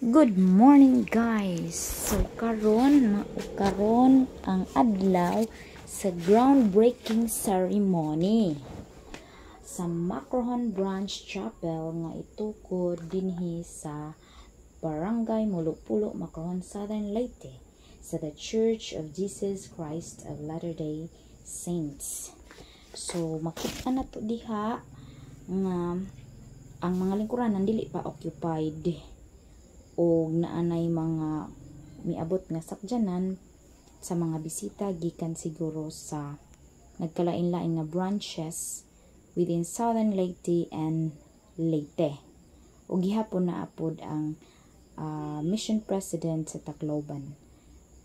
Good morning guys. So karon ang adlaw sa groundbreaking ceremony sa Macrohon Branch Chapel nga itukod dinhi sa Barangay Mulupulo, Macrohon, Southern Leyte sa The Church of Jesus Christ of Latter-day Saints. So makita na to diha nga ang mga lingkuran nandili pa occupied o naanay mga miabot nga sakyanan sa mga bisita gikan siguro sa nagkalain-lain nga branches within Southern Leyte and Leyte. O gihapon na apod ang mission president sa Tacloban.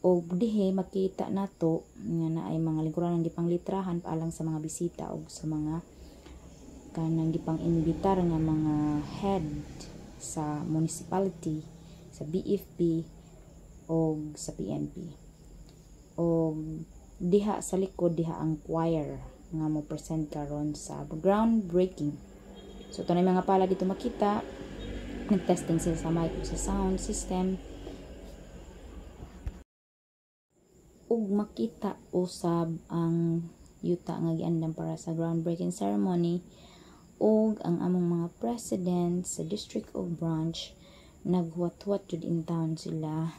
O dihe makita nato nga naay mga lingkuran nga gipanglitrahan paalang sa mga bisita o sa mga kanang gipang-imbitar nga mga head sa municipality, sa BFP o sa PNP. O diha sa likod diha ang choir nga mo present karon sa groundbreaking. So tunay mga pala dito makita, nag-testing sila sa mic sa sound system. Ug makita usab ang yuta nga giandam para sa groundbreaking ceremony ug ang among mga president sa district of branch naghuwat-huwat jud in town sila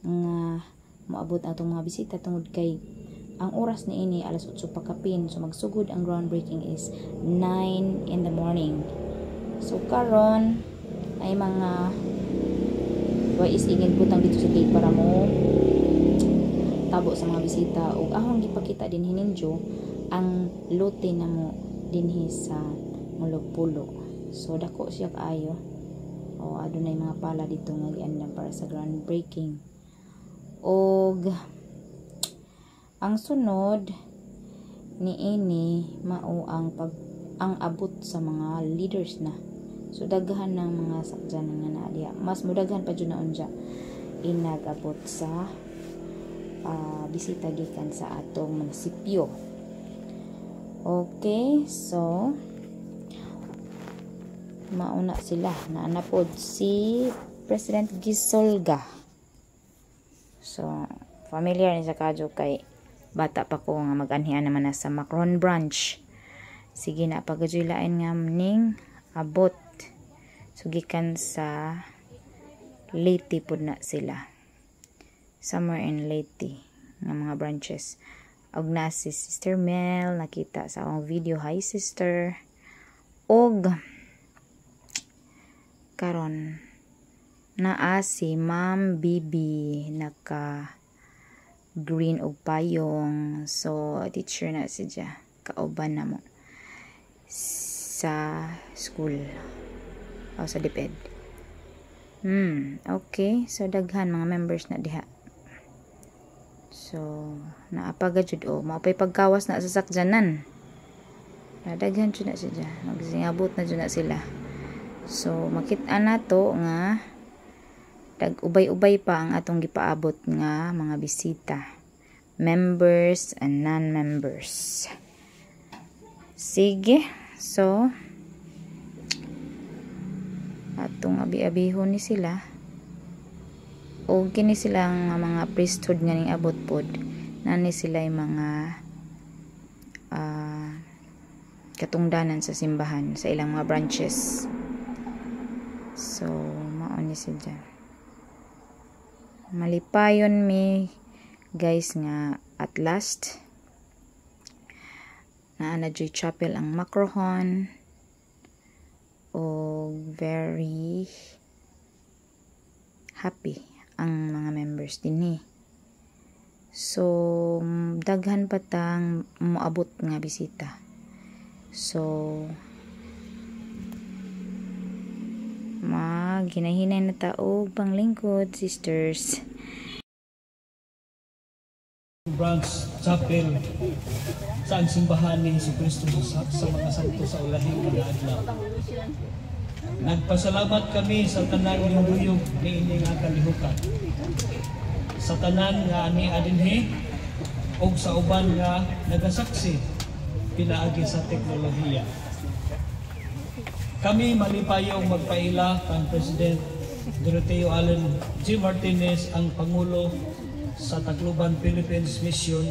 nga moabot atong mga bisita tungod kay ang oras ni ini alas 8 pa kapin, so magsugod ang groundbreaking is 9 in the morning. So karon ay mga wais ingin butang dito sa gate para mo tabo sa mga bisita ug ahong gipakita din hininjo ang lote na mo dinhi sa Mulupulo. So dako siya kaayo. O adunay mga pala dito nga giandam para sa groundbreaking. Og ang sunod niini mao ang abot sa mga leaders na. So daghan ng mga sakyanan nga naa diha. Mas mudaghan pa jud na unja inagabot sa bisita gikan sa atong munisipyo. Okay, so mauna sila na anapod si President Gisolga. So familiar ni sa kadyo kay bata pa ko nga mag-anhian naman na sa Macrohon Branch. Sige na pagajuilain nga ning abot. Sugikan sa Leyte pud na sila. Somewhere in Leyte nga mga branches. Og na si Sister Mel nakita sa akong video. Hi sister. Og karon naa si Ma'am Bibi naka green og payong, so teacher na siya kauban na mo sa school o sa DepEd. Okay, so daghan mga members na diha. So naapaga jud o maupay pagkawas na sa sakyanan, daghan jud na siya, magsingabot na jud na sila. So makita na to nga tag-ubay-ubay pa ang atong gipaabot nga mga bisita, members and non-members. Sige, so atong abi-abihon ni sila o kini silang mga priesthood nga ning abot pod nani sila yung mga katungdanan sa simbahan sa ilang mga branches. So maon ni siya. Malipayon mi guys nga at last na Joy Chapel ang Macrohon o very happy ang mga members dinhi. So daghan pa tang moabot nga bisita. So ginahinay na taog panglingkod sisters. Branch Chapel sa ang simbahan ni Jesucristo sa mga santo sa ulahing mga adlaw. Nagpasalamat kami sa tanan linduyog ni ining nga kalihukan, sa tanan nga ani adinhi og sa uban nga nagasaksi pinaagi sa teknolohiya. Kami malipayong magpaila kang President Doroteo Allen G. Martinez ang Pangulo sa Tacloban Philippines Mission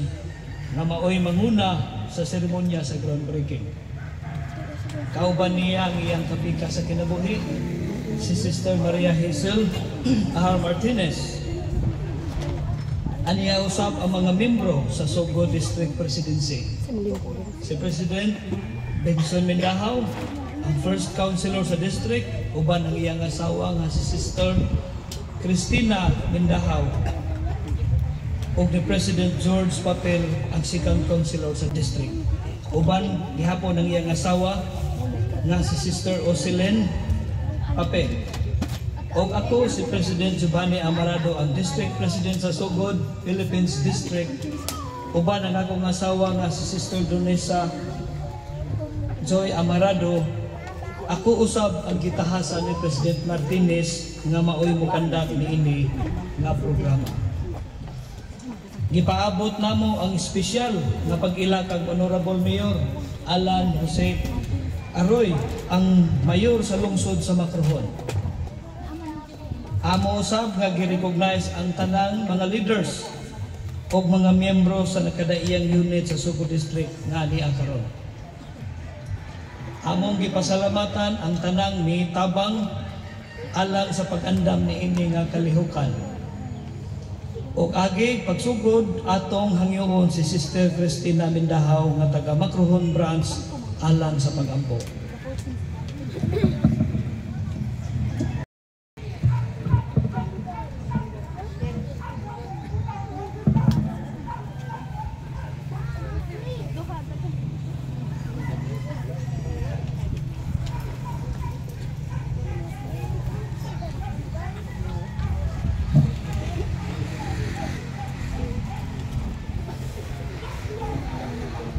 na maoy manguna sa seremonya sa groundbreaking. Kauban niya ang iyang kapika sa kinabuhi, si Sister Maria Hazel Ahar Martinez. Aniya usab ang mga membro sa Sogo District Presidency. Si President Benson Mindahaw, ang first councilor sa district, uban ang iyang asawa nga si Sister Cristina Mindahaw, ug ni President George Papel ang second councilor sa district. Uban gihapon ang iyang asawa nga si Sister Osilene Papel. Og ako si President Giovanni Amarado, ang District President sa Sugod, Philippines District. Uban ang akong asawa nga si Sister Donesa Joy Amarado. Ako usab ang gitahasan ni President Martinez nga maoy mokandak niini nga programa. Gipaabot namo ang espesyal nga pag-ila kag Honorable Mayor Alan Jose Aroy, ang mayor sa lungsod sa Macrohon. Amo usab nga gi-recognize ang tanang mga leaders o mga miyembro sa nakadaiyang unit sa Subo District nga niya karon. Among gipasalamatan ang tanang ni tabang alang sa pag-andam ni ini nga kalihukan. O agi pagsugod atong hangyoon si Sister Cristina Mindahaw nga taga Macrohon Branch alang sa pag-ampo.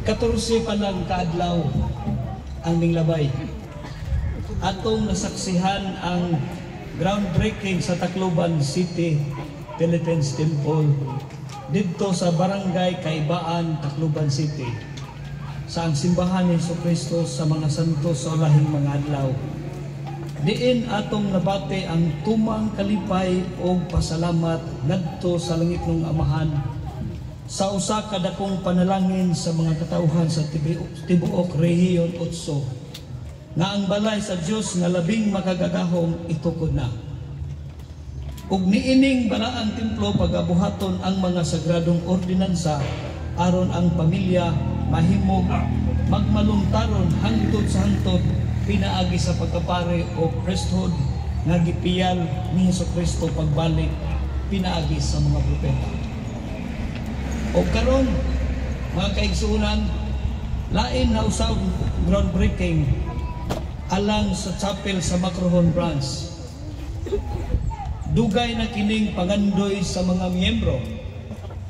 14 pa lang kaadlaw ang minglabay. Atong nasaksihan ang groundbreaking sa Tacloban City Philippines Temple dito sa Barangay Kaibaan, Tacloban City, sa ang simbahan ni Jesucristo sa mga santos sa ulahing mga adlaw. Diin atong nabate ang tumang kalipay o pasalamat ngadto sa langit ng Amahan sa usa ka dakong panalangin sa mga katauhan sa tibuok rehiyon 8 nga ang balay sa Dios nga labing makagagahom itukod na. Ug niining balaang templo pagabuhaton ang mga sagradong ordinansa aron ang pamilya mahimog magmalungtaron hangtod sa hangtod pinaagi sa pagkapare o priesthood nga gipiyal ni Jesucristo pagbalik pinaagi sa mga propeta. O karon mga kaigsuunan, lain na usab groundbreaking alang sa chapel sa Macrohon Branch. Dugay na kining pangandoy sa mga miyembro.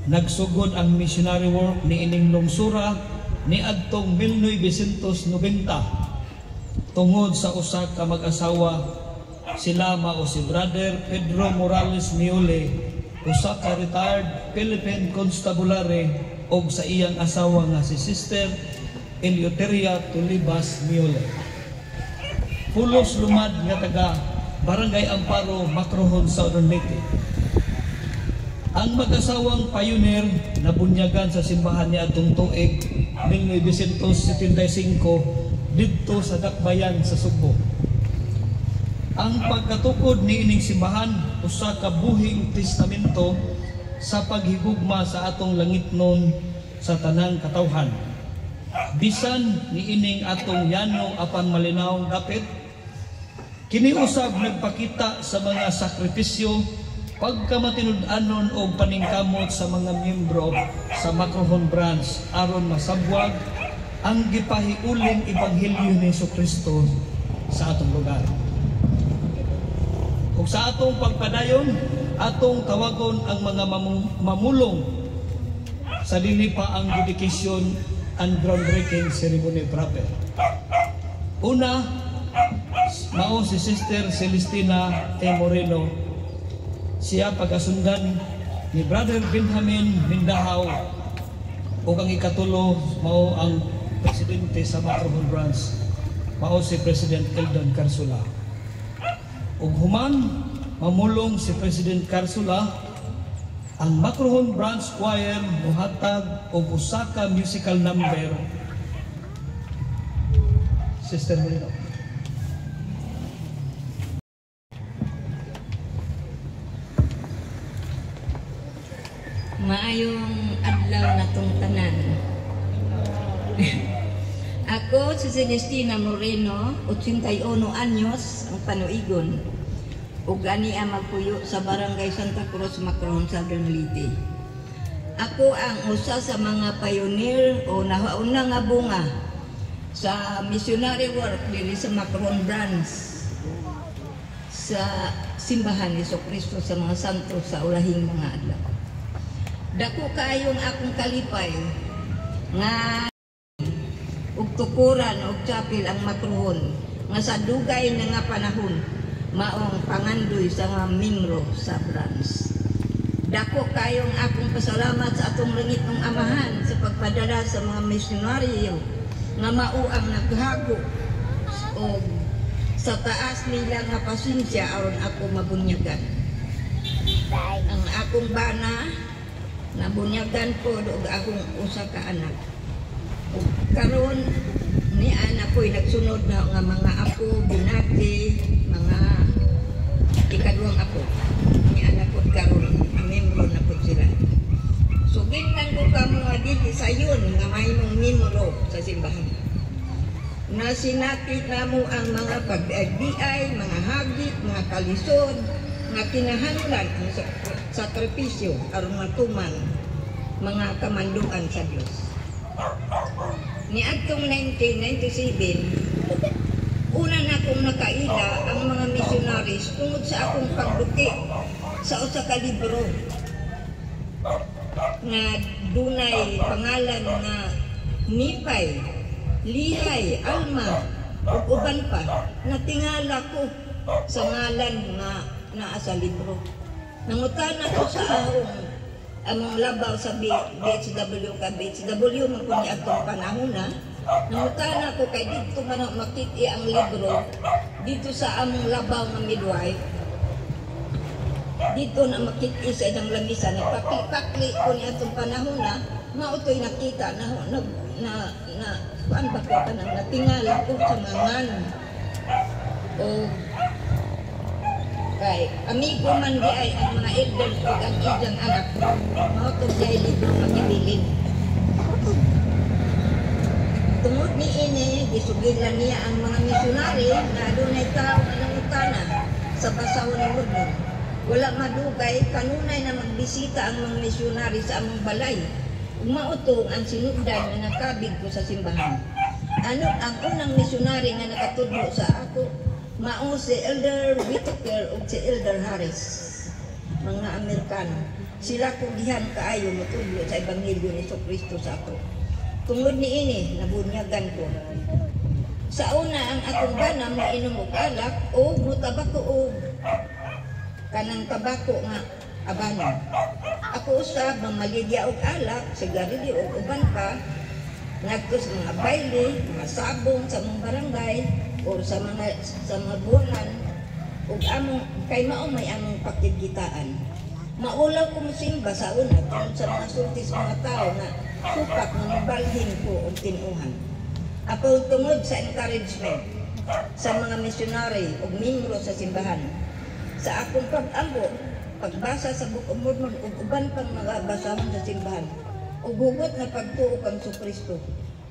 Nagsugod ang missionary work ni ining lungsura ni adtong 1990 tungod sa usa ka mag-asawa sila mao si Brother Pedro Morales Miole, usa ka retired Philippine Constabulary, og sa iyang asawa nga si Sister Eleuteria Tulibas Miole. Pulos lumad nga taga Barangay Amparo, Macrohon, Southern Leyte. Ang mag-asawang pioneer na bunyagan sa simbahan ni atong tuig 1975 didto sa Dakbayan sa Subo. Ang pagkatukod ni ining simbahan usa ka buhing testamento sa paghigugma sa atong langitnon sa tanang katawhan. Bisan ni ining atong yanong apan malinaw dapit, kini usab nagpakita sa mga sakripisyo pagkamatinud-anon o paningkamot sa mga miyembro sa Macrohon Branch aron masabwag ang gipahiuling ebanghelyo ni Jesucristo sa atong lugar. Ug sa atong pagpadayon, atong tawagon ang mga mamulong sa dili pa ang dedication and groundbreaking ceremony proper. Una, mao si Sister Celestina T. Moreno. Siya pagasundan ni Brother Benjamin Mindahaw, ug ang ikatulo mao ang presidente sa Macrohon Branch, mao si President Eldon Carsula. Ug human mamulong si President Carsula, ang Macrohon Branch Choir muhatag og usa ka musical number. Sister Molino. Maayong adlaw na tong tanan. Ako si Celestina Moreno, 81 anyos, ang panuigon. Ug ani ang magpuyo sa Barangay Santa Cruz, Macrohon, Southern Leyte. Ako ang usa sa mga pioneer o nahauna nga bunga sa missionary work dili sa Macrohon branch sa simbahan ni Jesucristo sa mga santo sa ulahing mga adlaw. Dako kayong akong kalipay nga ug tukuran og chapel ang Macrohon nga sa dugay na nga panahon maong pangandoy sa mga membro sa branch. Dako kayong akong pasalamat sa atong langit ng amahan sa pagpadala sa mga misyonaryo nga mao ang naghago o sa taas nila nga pasensya aron ako mabunyagan. Ang akong bana nabunyagan ko og akong usa ka anak. Ug karon ni anak ko'y nagsunod na nga mga apo, binati, mga ikaduhang apo. Ni anak ko karon membro na po sila. Sugidnan ko ka mga dili sayon nga mahimong membro sa simbahan. Na sinapit namo ang mga pag-agdiay, mga hagit, mga kalisod, nga kinahanglan ang sakripisyo aron matuman mga kamanduan sa Dios. Niadtong 1997, una na akong nakaila ang mga missionaries tungod sa akong pagduki sa usa ka libro nga dunay pangalan nga Nipay, Lihay, Alma, ug uban pa. Natingala ko sa ngalan nga naa sa libro. Nangutan ako sa among labaw sa BHW ka BHW man kunya atong panahon na. Nangutan ako kay dito man makiti ang libro dito sa among labaw nga midwife. Dito na makiti sa ilang lamisa nagpakli-pakli ko ni atong panahon na mautoy nakita na kuan ba ko kanang natingala ko sa mangan o kay amigo man di ay ang mga elder ug ang iyang anak mao to kay libro makibilin. Tungod ni ini gisugilan niya ang mga misyonary na adunay tao nga nangutana sa basahon ng Lubnon. Wala madugay kanunay na magbisita ang mga misyonary sa among balay. Ug mautong ang sinugdan na nakabig ko sa simbahan. Ano ang unang misyonary nga nakatudlo sa ako? Mao si Elder Whitaker ug si Elder Harris, mga Amerikano. Sila ko gihan kaayo motudlo sa ebanghelyo ni Jesucristo sa ako. Tungod niini nabunyagan ko. Sa una ang akong banam na inom og alak o mutabako og kanang tabako nga abanon. Ako usab maligya og alak, sigarilyo og uban pa ngadto sa mga baile, mga sabong sa mga barangay o sa mga buwan ug among kay mao may among pakikitaan. Maulaw ko mosimba sa una tungod sa mga sultis mga tao nga sukat nga mabalhin ko og tinuhan. Ako tungod sa encouragement sa mga missionary ug membro sa simbahan. Sa akong pag-ambo, pagbasa sa Book of Mormon ug uban pang mga basahon sa simbahan ug hugot na pagtuo kang Jesucristo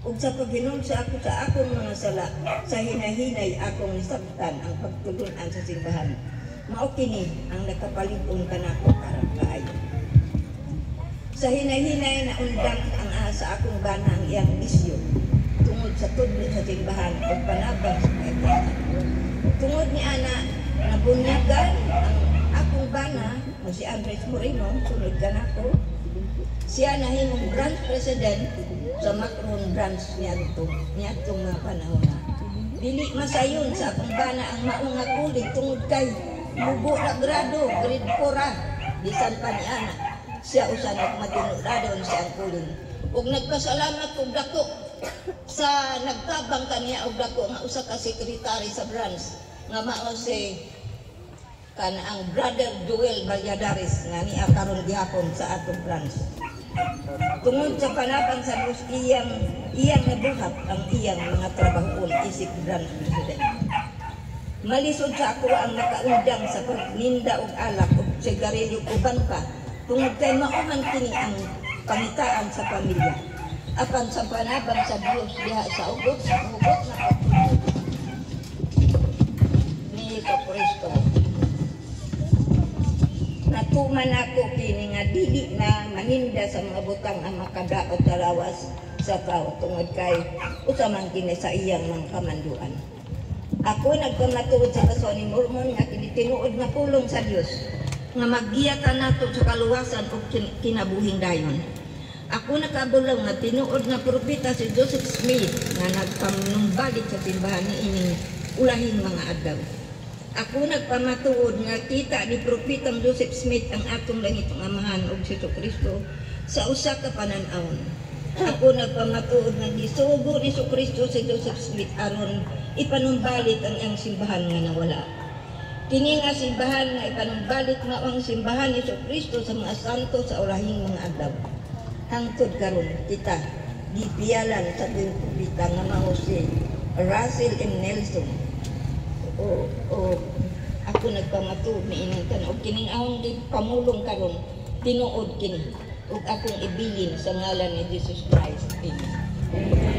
ug sa paghinom sa ako sa akong mga sala sa hinahinay akong nisabtan ang pagtulunan sa simbahan. Mao kini ang nakapalig-on kanako karang kaayo. Sa hinahinay na undang ang sa akong bana ang iyang misyon tungod sa tudlo sa simbahan ug panabang sa kaibigan. Tungod ni ana nabunyagan ang akong bana mo si Andres Moreno, sunod kanako. Siya nahimong branch president sa Macrohon branch niadtong mga panahon. Dili masayon sa akong bana ang maong nga kulig tungod kay mubo na grado, grade 4 bisan pa ni ana. Siya usa nagmatinurado siya ang kulig. Ug nagpasalamat og dako sa nagtabang kaniya og dako nga usa ka sekretary sa branch nga mao si kan ang Brother Joel Valladares nga ni karon gihapon sa atong branch. Tungod sa panabang sa Diyos, iyang nabuhat ang iyang mga trabahoon isip branch president. Malisod sa ako ang nakaundang sa pagninda og alak ug sigarilyo uban pa tungod kay mauman kini ang pangitaan sa pamilya. Apan sa panabang sa Diyos diha sa ugot na ni Kristo. Natuman ako kini nga dili na maninda sa mga butang ang makadaot sa lawas sa tao tungod kay usa man kini sa iyang mga kamanduan. Ako nagpamatuod sa kaso ni Mormon nga kini tinuod na pulong sa Dios nga maggiyakan nato sa kaluwasan ug kinabuhing dayon. Ako nakabulaw nga tinuod na propeta si Joseph Smith nga nagpanumbalik sa simbahan niining ulahing mga adlaw. Ako nagpamatuod nga kita ni propetang Joseph Smith ang atong langitong amahan ug si Kristo sa usa ka panan-awon. Ako nagpamatuod nga gisugo ni Kristo si Joseph Smith aron ipanumbalik ang iyang simbahan nga nawala. Kini nga simbahan nga ipanumbalik na ang simbahan ni Kristo sa mga santo sa ulahing mga adlaw. Hangtod karon kita gipiyalan sa propeta nga mao si Russell M. Nelson. Ako nagpamatuod ni inang tanan og kining ahong di pamulong karon tinuod kini ug akong ibilin sa ngalan ni Jesus Christ. Amen.